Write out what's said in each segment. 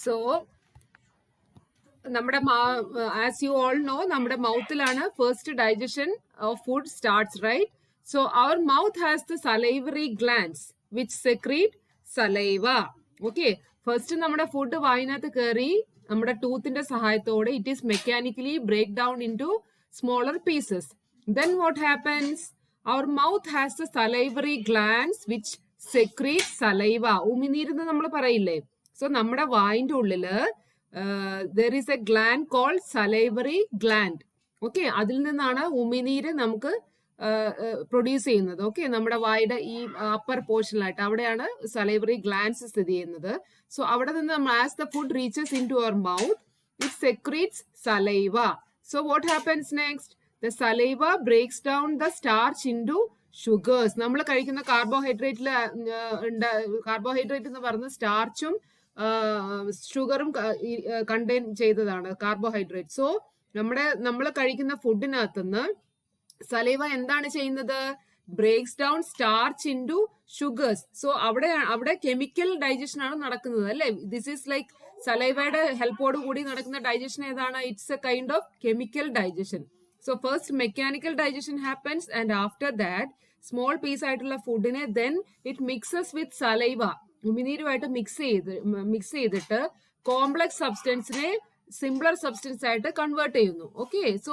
So, as you all know, നമ്മുടെ മൗത്തിലാണ് first digestion of food starts, right? So, our mouth has the salivary glands which secrete saliva. Okay, first നമ്മുടെ food വായിനകത്ത് കയറി നമ്മുടെ ടൂത്തിന്റെ സഹായത്തോടെ it is mechanically break down into smaller pieces. Then what happens? Our mouth has the salivary glands which secrete saliva. ഉമിനീരെന്ന് നമ്മൾ പറയില്ലേ? So, നമ്മുടെ വായിന്റെ ഉള്ളില് there is a gland called salivary gland. Okay, അതിൽ നിന്നാണ് ഉമിനീര് നമുക്ക് പ്രൊഡ്യൂസ് ചെയ്യുന്നത്. ഓക്കെ, നമ്മുടെ വായുടെ ഈ അപ്പർ പോർഷനിലായിട്ട് അവിടെയാണ് salivary glands സ്ഥിതി ചെയ്യുന്നത്. സോ അവിടെ നിന്ന് നമ്മൾ as the food reaches into our mouth it secretes saliva. So what happens next? The saliva breaks down the starch into sugars. നമ്മൾ കഴിക്കുന്ന കാർബോഹൈഡ്രേറ്റ് എന്ന് പറയുന്ന സ്റ്റാർച്ചും ഷുഗറും കണ്ടെയ്ൻ ചെയ്തതാണ് കാർബോഹൈഡ്രേറ്റ്. സോ നമ്മൾ കഴിക്കുന്ന ഫുഡിനകത്തുനിന്ന് സലൈവ എന്താണ് ചെയ്യുന്നത്? Breaks down starch into sugars. So അവിടെ കെമിക്കൽ ഡൈജഷൻ ആണ് നടക്കുന്നത് അല്ലെ. ദിസ് ഈസ് ലൈക്ക് സലൈവയുടെ ഹെൽപ്പോട് കൂടി നടക്കുന്ന ഡൈജഷൻ ഏതാണ്? It's a kind of chemical digestion. So first mechanical digestion happens and after that small piece ആയിട്ടുള്ള ഫുഡിനെ then it mixes with saliva, ഉമിനീരുമായിട്ട് മിക്സ് ചെയ്തിട്ട് കോംപ്ലക്സ് സബ്സ്റ്റൻസിനെ സിംപ്ലർ സബ്സ്റ്റൻസ് ആയിട്ട് കൺവേർട്ട് ചെയ്യുന്നു. Okay, so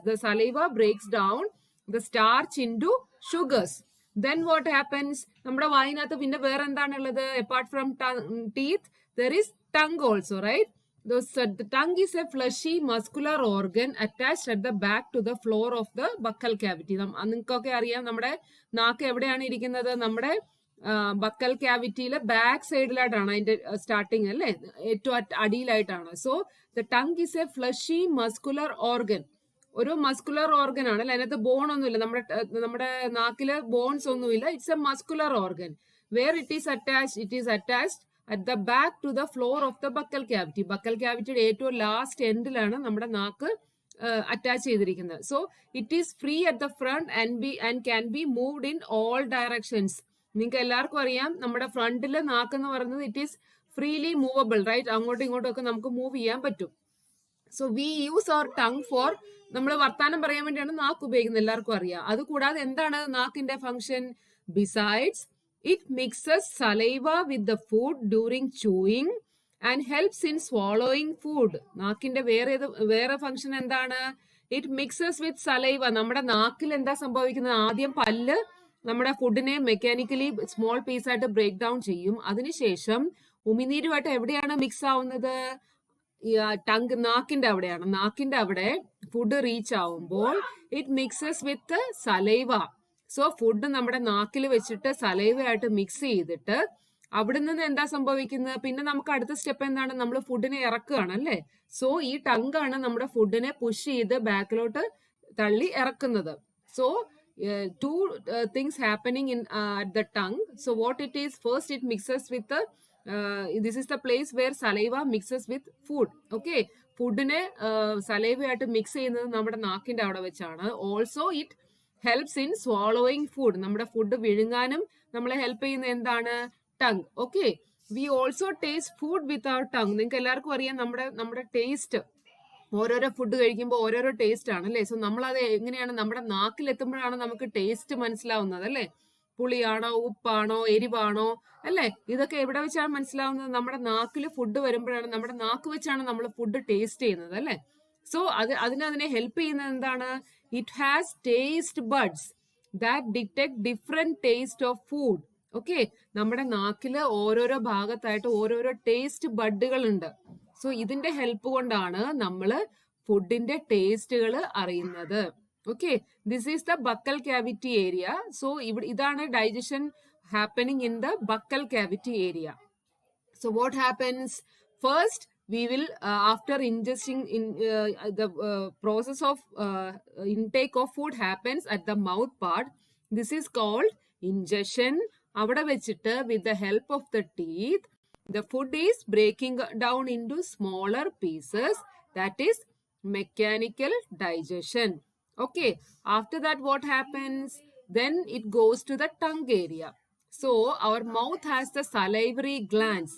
the saliva breaks down the starch into sugars. Then what happens? നമ്മുടെ വായിനകത്ത് പിന്നെ വേറെ എന്താണുള്ളത്? Apart from teeth there is tongue also, right? The tongue is a fleshy muscular organ attached at the back to the floor of the buccal cavity. നിങ്ങൾക്കൊക്കെ അറിയാം നമ്മുടെ നാക്ക് എവിടെയാണ് ഇരിക്കുന്നത്? നമ്മുടെ ബക്കൽ ക്യാവിറ്റിയിലെ ബാക്ക് സൈഡിലായിട്ടാണ് അതിന്റെ സ്റ്റാർട്ടിങ് അല്ലേ, ഏറ്റവും അടിയിലായിട്ടാണ്. So the tongue is a fleshy muscular organ. ഒരു മസ്കുലർ ഓർഗൻ ആണ് അല്ലെ, അതിനകത്ത് ബോൺ ഒന്നുമില്ല. നമ്മുടെ നാക്കില് ബോൺസ് ഒന്നുമില്ല. It's a muscular organ. Where it is attached at the back to the floor of the buccal cavity. Buccal ക്യാവിറ്റിയുടെ ഏറ്റവും ലാസ്റ്റ് എൻഡിലാണ് നമ്മുടെ നാക്ക് അറ്റാച്ച് ചെയ്തിരിക്കുന്നത്. So it is free at the front and can be moved in all directions. നിങ്ങൾക്ക് എല്ലാവർക്കും അറിയാം നമ്മുടെ ഫ്രണ്ടില് നാക്ക് എന്ന് പറയുന്നത് it is freely movable, right? അങ്ങോട്ടും ഇങ്ങോട്ടും ഒക്കെ നമുക്ക് മൂവ് ചെയ്യാൻ പറ്റും. So we use our tongue for, നമ്മൾ വർത്താനം പറയാൻ വേണ്ടിയാണ് നാക്ക് ഉപയോഗിക്കുന്നത്, എല്ലാവർക്കും അറിയാം. അതുകൂടാതെ എന്താണ് നാക്കിന്റെ function? Besides it mixes saliva with the food during chewing and helps in swallowing food. നാക്കിന്റെ വേറെ ഫംഗ്ഷൻ എന്താണ്? It mixes with saliva. നമ്മുടെ നാക്കിൽ എന്താ സംഭവിക്കുന്നത്? ആദ്യം പല്ല് നമ്മുടെ ഫുഡിനെ മെക്കാനിക്കലി സ്മോൾ പീസ് ആയിട്ട് ബ്രേക്ക് ഡൗൺ ചെയ്യും. അതിനുശേഷം ഉമിനീരുമായിട്ട് എവിടെയാണ് മിക്സ് ആവുന്നത്? ടങ്, നാക്കിന്റെ അവിടെയാണ്. നാക്കിന്റെ അവിടെ ഫുഡ് റീച്ച് ആവുമ്പോൾ it mixes with saliva. So food നമ്മുടെ നാക്കിൽ വെച്ചിട്ട് സലൈവയായിട്ട് മിക്സ് ചെയ്തിട്ട് അവിടെ നിന്ന് എന്താ സംഭവിക്കുന്നത്? പിന്നെ നമുക്ക് അടുത്ത സ്റ്റെപ്പ് എന്താണ്? നമ്മൾ ഫുഡിനെ ഇറക്കുകയാണ് അല്ലേ. സോ ഈ ടങ്കാണ് നമ്മുടെ ഫുഡിനെ പുഷ് ചെയ്ത് ബാക്കിലോട്ട് തള്ളി ഇറക്കുന്നത്. So two things happening in at the tongue. So what it is? First it mixes with the this is the place where saliva mixes with food. Okay, ഫുഡിനെ സലൈവയായിട്ട് മിക്സ് ചെയ്യുന്നത് നമ്മുടെ നാക്കിന്റെ അവിടെ വെച്ചാണ്. Also it helps in swallowing food. നമ്മുടെ food വിഴുങ്ങാനും നമ്മളെ help ചെയ്യുന്ന എന്താണ്? Tongue. Okay, we also taste food with our tongue. നിങ്ങൾക്ക് എല്ലാവർക്കും അറിയാം നമ്മുടെ ടേസ്റ്റ്, ഓരോരോ ഫുഡ് കഴിക്കുമ്പോൾ ഓരോരോ ടേസ്റ്റ് ആണ് അല്ലേ. സോ നമ്മളത് എങ്ങനെയാണ്? നമ്മുടെ നാക്കിൽ എത്തുമ്പോഴാണ് നമുക്ക് ടേസ്റ്റ് മനസ്സിലാവുന്നത് അല്ലേ. പുളിയാണോ, ഉപ്പാണോ, എരിവാണോ അല്ലേ, ഇതൊക്കെ എവിടെ വെച്ചാണ് മനസ്സിലാവുന്നത്? നമ്മുടെ നാക്കിൽ ഫുഡ് വരുമ്പോഴാണ്, നമ്മുടെ നാക്ക് വെച്ചാണ് നമ്മൾ ഫുഡ് ടേസ്റ്റ് ചെയ്യുന്നത് അല്ലേ. സോ അതിനെ ഹെൽപ്പ് ചെയ്യുന്നത് എന്താണ്? It has taste buds that detect different taste of food. Okay, നമ്മുടെ നാക്കില് ഓരോരോ ഭാഗത്തായിട്ട് ഓരോരോ ടേസ്റ്റ് ബഡുകൾ ഉണ്ട്. സോ ഇതിന്റെ ഹെൽപ്പ് കൊണ്ടാണ് നമ്മൾ ഫുഡിന്റെ ടേസ്റ്റുകൾ അറിയുന്നത്. Okay, this is the buccal cavity area. So ഇതാണ് digestion happening in the buccal cavity area. So what happens? First we will after ingesting in the process of intake of food happens at the mouth part. This is called ingestion. അവിടെ വെച്ചിട്ട് with the help of the teeth the food is breaking down into smaller pieces. That is mechanical digestion. Okay, after that what happens? Then it goes to the tongue area. So our mouth has the salivary glands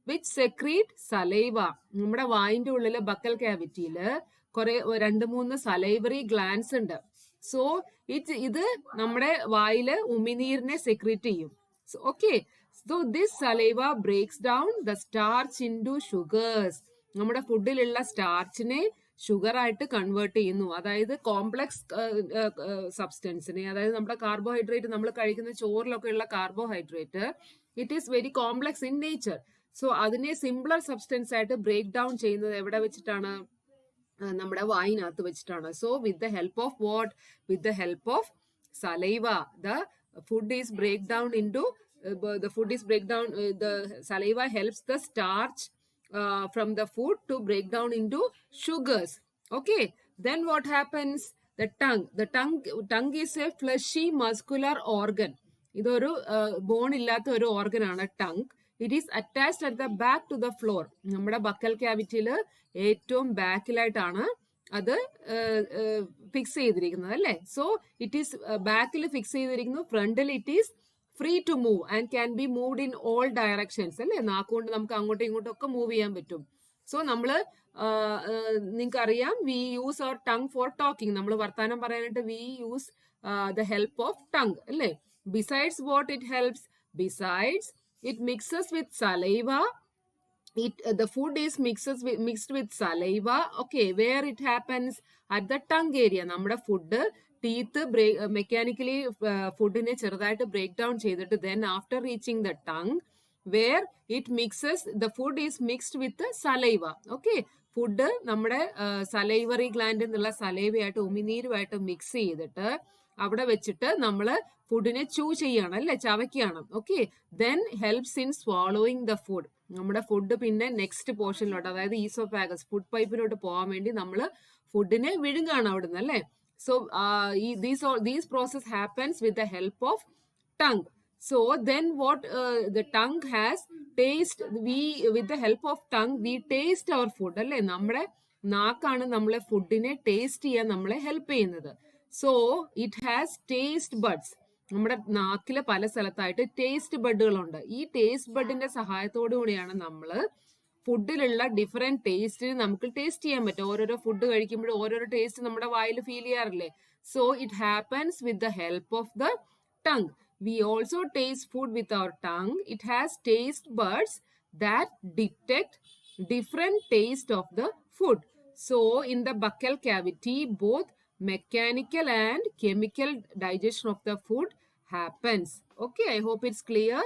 which secrete saliva. നമ്മുടെ വായിന്റെ ഉള്ളില് buccal ക്യാവിറ്റിയില് കുറെ 2-3 salivary glands ഉണ്ട്. So ഇത് നമ്മുടെ വായില് ഉമിനീരിനെ secrete ചെയ്യും. Okay, so this saliva breaks down the starch into sugars. നമ്മുടെ ഫുഡിലുള്ള സ്റ്റാർച്ചിനെ sugar ആയിട്ട് കൺവേർട്ട് ചെയ്യുന്നു. അതായത് കോംപ്ലക്സ് സബ്സ്റ്റൻസിനെ, അതായത് നമ്മുടെ കാർബോഹൈഡ്രേറ്റ്, നമ്മൾ കഴിക്കുന്ന ചോറിലൊക്കെ ഉള്ള carbohydrate, it is very complex in nature. So അതിനെ സിംപ്ലർ സബ്സ്റ്റൻസ് ആയിട്ട് ബ്രേക്ക് ഡൗൺ ചെയ്യുന്നത് എവിടെ വെച്ചിട്ടാണ്? നമ്മുടെ വായിനകത്ത് വെച്ചിട്ടാണ്. So with the help of what? With the help of saliva the food is break down into the saliva helps the starch from the food to break down into sugars. Okay, then what happens? The tongue is a fleshy muscular organ. ഇതൊരു bone ഇല്ലാത്ത ഒരു organ ആണ് tongue. It is attached at the back to the floor. നമ്മുടെ buccal ക്യാവിറ്റിയിൽ ഏറ്റവും ബാക്കിലായിട്ടാണ് അത് fix ചെയ്തിരിക്കുന്നത് അല്ലേ. സോ ഇറ്റ് ഈസ് ബാക്കിൽ ഫിക്സ് ചെയ്തിരിക്കുന്നു. ഫ്രണ്ടിൽ it is free to move and can be moved in all directions അല്ലേ. നാക്കുകൊണ്ട് നമുക്ക് അങ്ങോട്ടും ഇങ്ങോട്ടും ഒക്കെ മൂവ് ചെയ്യാൻ പറ്റും. സോ നമ്മള് നിങ്ങൾക്ക് അറിയാം, we use our tongue for talking. നമ്മൾ വർത്താനം പറയാനായിട്ട് we use the help of tongue അല്ലേ. Besides what it helps? Besides it mixes with saliva. The food is mixed with saliva. Okay, where it happens? At the tongue area. നമ്മുടെ food teeth mechanically ഫുഡിനെ ചെറുതായിട്ട് break down ചെയ്തിട്ട് then after reaching the tongue where it mixes, the food is mixed with the saliva. Okay, food നമ്മുടെ salivary ഗ്ലാൻഡിൽ നിന്നുള്ള സലൈവയായിട്ട് ഉമിനീരുമായിട്ട് mix ചെയ്തിട്ട് അവിടെ വെച്ചിട്ട് നമ്മൾ ഫുഡിനെ ചൂ ചെയ്യാണ് അല്ലെ, ചവയ്ക്കാണ്. Okay, then helps in swallowing the food. നമ്മുടെ ഫുഡ് പിന്നെ നെക്സ്റ്റ് പോർഷനിലോട്ട്, അതായത് ഈസോഫാഗസ്, ഫുഡ് പൈപ്പിലോട്ട് പോകാൻ വേണ്ടി നമ്മൾ ഫുഡിനെ വിഴുങ്ങാണ് അവിടുന്ന് അല്ലെ. So these process happens with the help of tongue. So then what the tongue has taste, with the help of tongue we taste our food അല്ലെ. നമ്മുടെ നാക്കാണ് നമ്മളെ ഫുഡിനെ ടേസ്റ്റ് ചെയ്യാൻ നമ്മളെ ഹെൽപ്പ് ചെയ്യുന്നത്. So it has taste buds. നമ്മുടെ നാക്കില് പല സ്ഥലത്തായിട്ട് taste ബഡുകളുണ്ട്. ഈ ടേസ്റ്റ് ബഡിന്റെ സഹായത്തോടു കൂടിയാണ് നമ്മള് ഫുഡിലുള്ള ഡിഫറെന്റ് ടേസ്റ്റിന് നമുക്ക് ടേസ്റ്റ് ചെയ്യാൻ പറ്റും. ഓരോരോ ഫുഡ് കഴിക്കുമ്പോഴും ഓരോരോ ടേസ്റ്റ് നമ്മുടെ വായിൽ ഫീൽ ചെയ്യാറില്ലേ. So it happens with the help of the tongue. We also taste food with our tongue. It has taste buds that detect different taste of the food. So in the buccal cavity, both mechanical and chemical digestion of the food happens. Okay, I hope it's clear.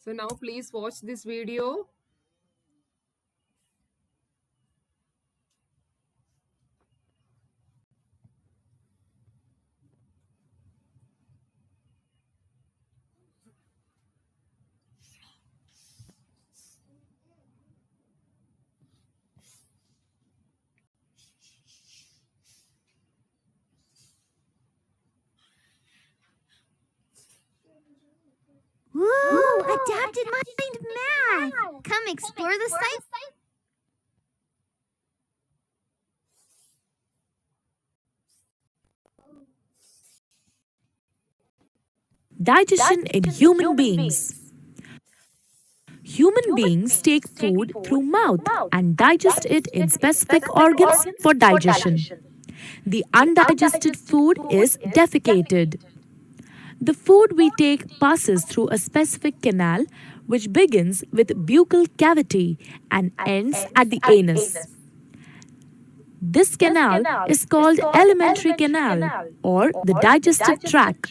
So now please watch this video. Woo! Adapted mind math! Come explore the site. Digestion in human beings. Human beings take food through mouth and digest it in specific organs for digestion. The undigested food is defecated. The food we take passes through a specific canal which begins with buccal cavity and ends at the anus. This canal is called alimentary canal or the digestive tract.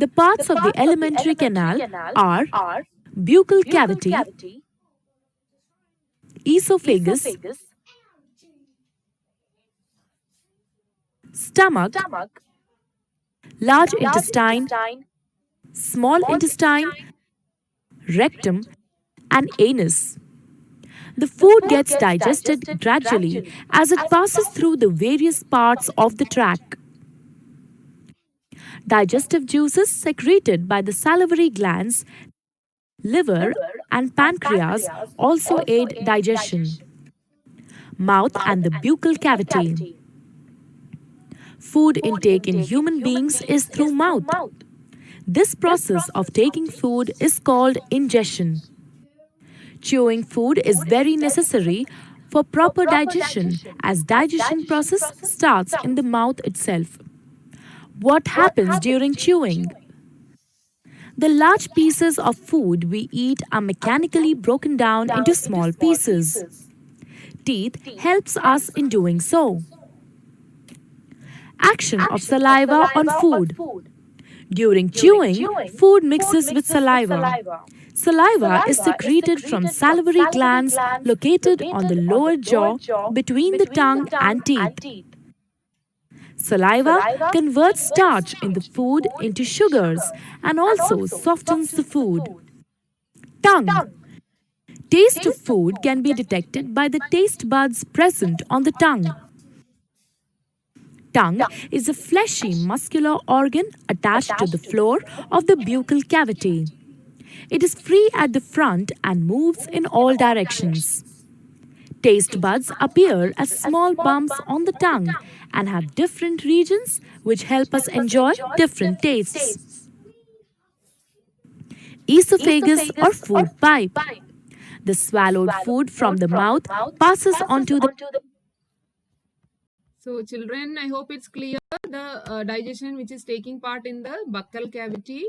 The parts of the alimentary canal are buccal cavity, esophagus, stomach, large intestine, small intestine, rectum, and anus. The food gets digested gradually as it passes through the various parts of the tract. Digestive juices secreted by the salivary glands, liver, and pancreas also aid digestion. Mouth and the buccal cavity. Food intake in human beings is through mouth. This process of taking food is called ingestion. Chewing food is very necessary for proper digestion as digestion process starts in the mouth itself. What happens during chewing? The large pieces of food we eat are mechanically broken down into small pieces. Teeth helps us in doing so. Action of saliva on food. During chewing, food mixes with saliva. Saliva is secreted from salivary glands located on the lower jaw between the tongue and teeth. Saliva converts starch in the food into sugars and also softens the food. Tongue. Taste of food can be detected by the taste buds present on the tongue. Tongue is a fleshy muscular organ attached to the floor of the buccal cavity. It is free at the front and moves in all directions. Taste buds appear as small bumps on the tongue and have different regions which help us enjoy different tastes. Esophagus or food pipe. The swallowed food from the mouth passes onto the. So children, I hope it's clear the digestion which is taking part in the buccal cavity.